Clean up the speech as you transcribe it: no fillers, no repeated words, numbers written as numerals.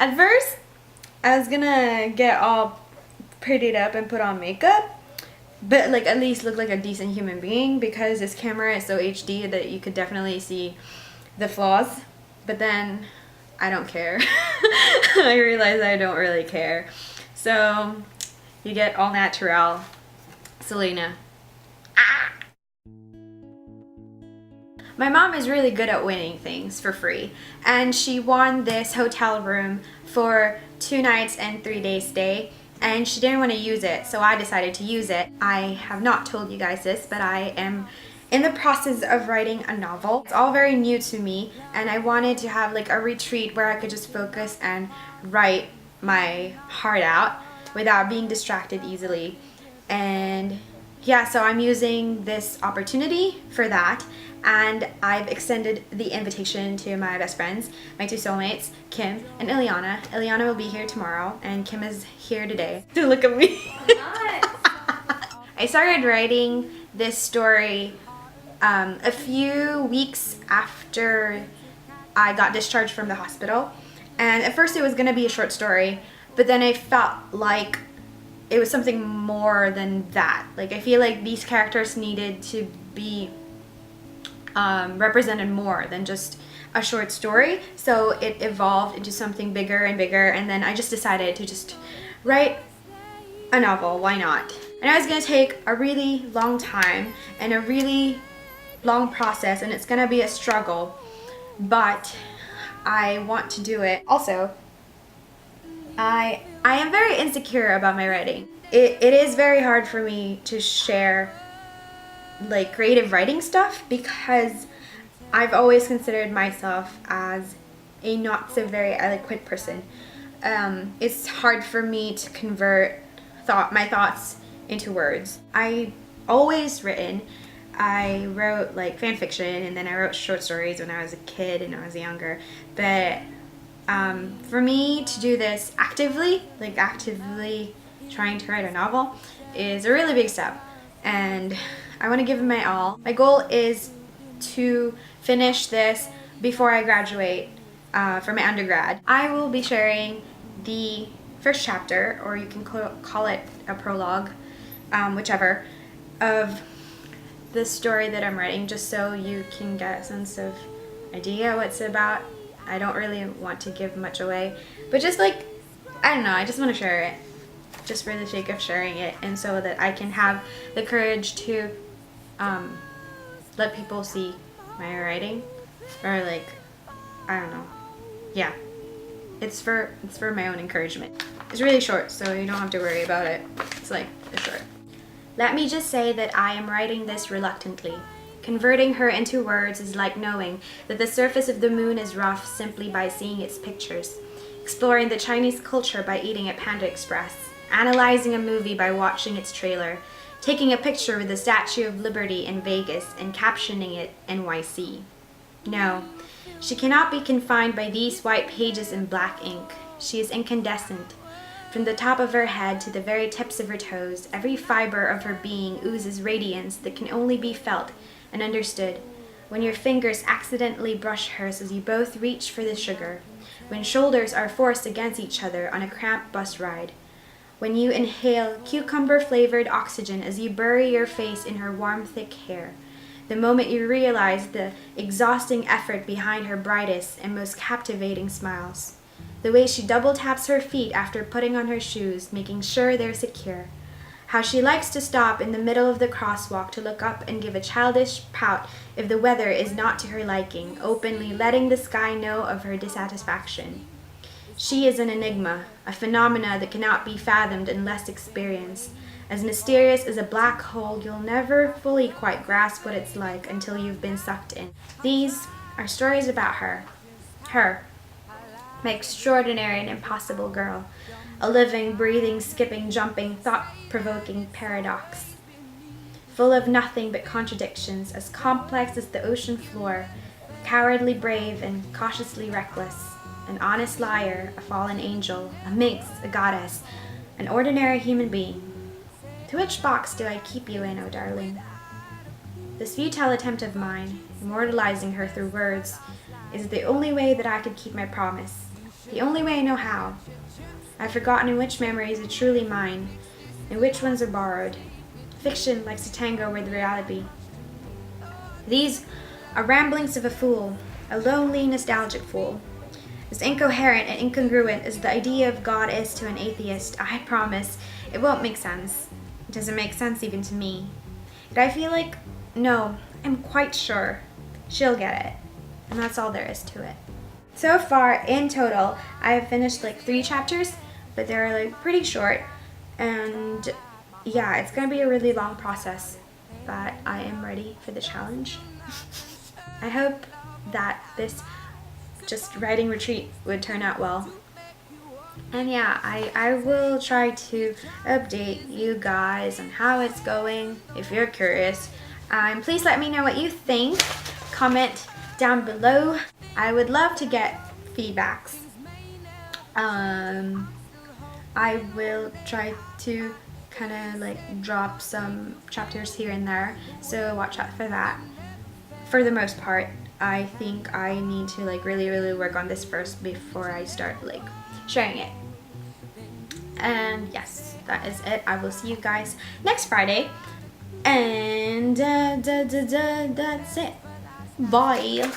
At first, I was gonna get all prettied up and put on makeup, but like at least look like a decent human being because this camera is so HD that you could definitely see the flaws. But then I don't care. I realize I don't really care. So you get all natural Celina. My mom is really good at winning things for free, and she won this hotel room for 2 nights and 3 days stay, and she didn't want to use it, so I decided to use it. I have not told you guys this, but I am in the process of writing a novel. It's all very new to me, and I wanted to have like a retreat where I could just focus and write my heart out without being distracted easily. And yeah, so I'm using this opportunity for that, and I've extended the invitation to my best friends, my 2 soulmates, Kim and Ileana. Ileana will be here tomorrow, and Kim is here today. Don't look at me. I started writing this story a few weeks after I got discharged from the hospital, and at first it was gonna be a short story, but then I felt like it was something more than that. Like, I feel like these characters needed to be represented more than just a short story. So it evolved into something bigger and bigger, and then I just decided to just write a novel. Why not? And it was gonna take a really long time and a really long process, and it's gonna be a struggle, but I want to do it. Also, I am very insecure about my writing. It is very hard for me to share like creative writing stuff because I've always considered myself as a not so very eloquent person. It's hard for me to convert my thoughts into words. I always written. I wrote like fan fiction, and then I wrote short stories when I was a kid and I was younger. But for me to do this actively trying to write a novel is a really big step, and I want to give it my all. My goal is to finish this before I graduate for my undergrad. I will be sharing the first chapter, or you can call it a prologue, whichever, of the story that I'm writing, just so you can get a sense of idea what it's about. I don't really want to give much away, but just like, I don't know, I just want to share it, just for the sake of sharing it, and so that I can have the courage to let people see my writing, or like, I don't know, yeah, it's for my own encouragement. It's really short, so you don't have to worry about it. It's like, it's short. Let me just say that I am writing this reluctantly. Converting her into words is like knowing that the surface of the moon is rough simply by seeing its pictures, exploring the Chinese culture by eating at Panda Express, analyzing a movie by watching its trailer, taking a picture with the Statue of Liberty in Vegas and captioning it NYC. No, she cannot be confined by these white pages in black ink. She is incandescent. From the top of her head to the very tips of her toes, every fiber of her being oozes radiance that can only be felt and understood when your fingers accidentally brush hers as you both reach for the sugar, when shoulders are forced against each other on a cramped bus ride, when you inhale cucumber-flavored oxygen as you bury your face in her warm, thick hair, the moment you realize the exhausting effort behind her brightest and most captivating smiles, the way she double taps her feet after putting on her shoes, making sure they're secure, how she likes to stop in the middle of the crosswalk to look up and give a childish pout if the weather is not to her liking, openly letting the sky know of her dissatisfaction. She is an enigma, a phenomena that cannot be fathomed unless experienced, as mysterious as a black hole. You'll never fully quite grasp what it's like until you've been sucked in. These are stories about her, my extraordinary and impossible girl, a living, breathing, skipping, jumping, thought-provoking paradox, full of nothing but contradictions, as complex as the ocean floor, cowardly brave and cautiously reckless, an honest liar, a fallen angel, a minx, a goddess, an ordinary human being. To which box do I keep you in, oh darling? This futile attempt of mine, immortalizing her through words, is the only way that I could keep my promise. the only way I know how. I've forgotten in which memories are truly mine, and which ones are borrowed. Fiction likes to tango with reality. These are ramblings of a fool, a lonely, nostalgic fool. As incoherent and incongruent as the idea of God is to an atheist, I promise it won't make sense. It doesn't make sense even to me. But I feel like, no, I'm quite sure she'll get it. And that's all there is to it. So far, in total, I have finished like 3 chapters, but they're like pretty short. And yeah, it's gonna be a really long process, but I am ready for the challenge. I hope that this just writing retreat would turn out well. And yeah, I will try to update you guys on how it's going if you're curious. Please let me know what you think. Comment down below. I would love to get feedbacks. I will try to kind of like drop some chapters here and there, so watch out for that. For the most part, I think I need to like really work on this first before I start like sharing it. And yes, that is it. I will see you guys next Friday, and that's it. Bye.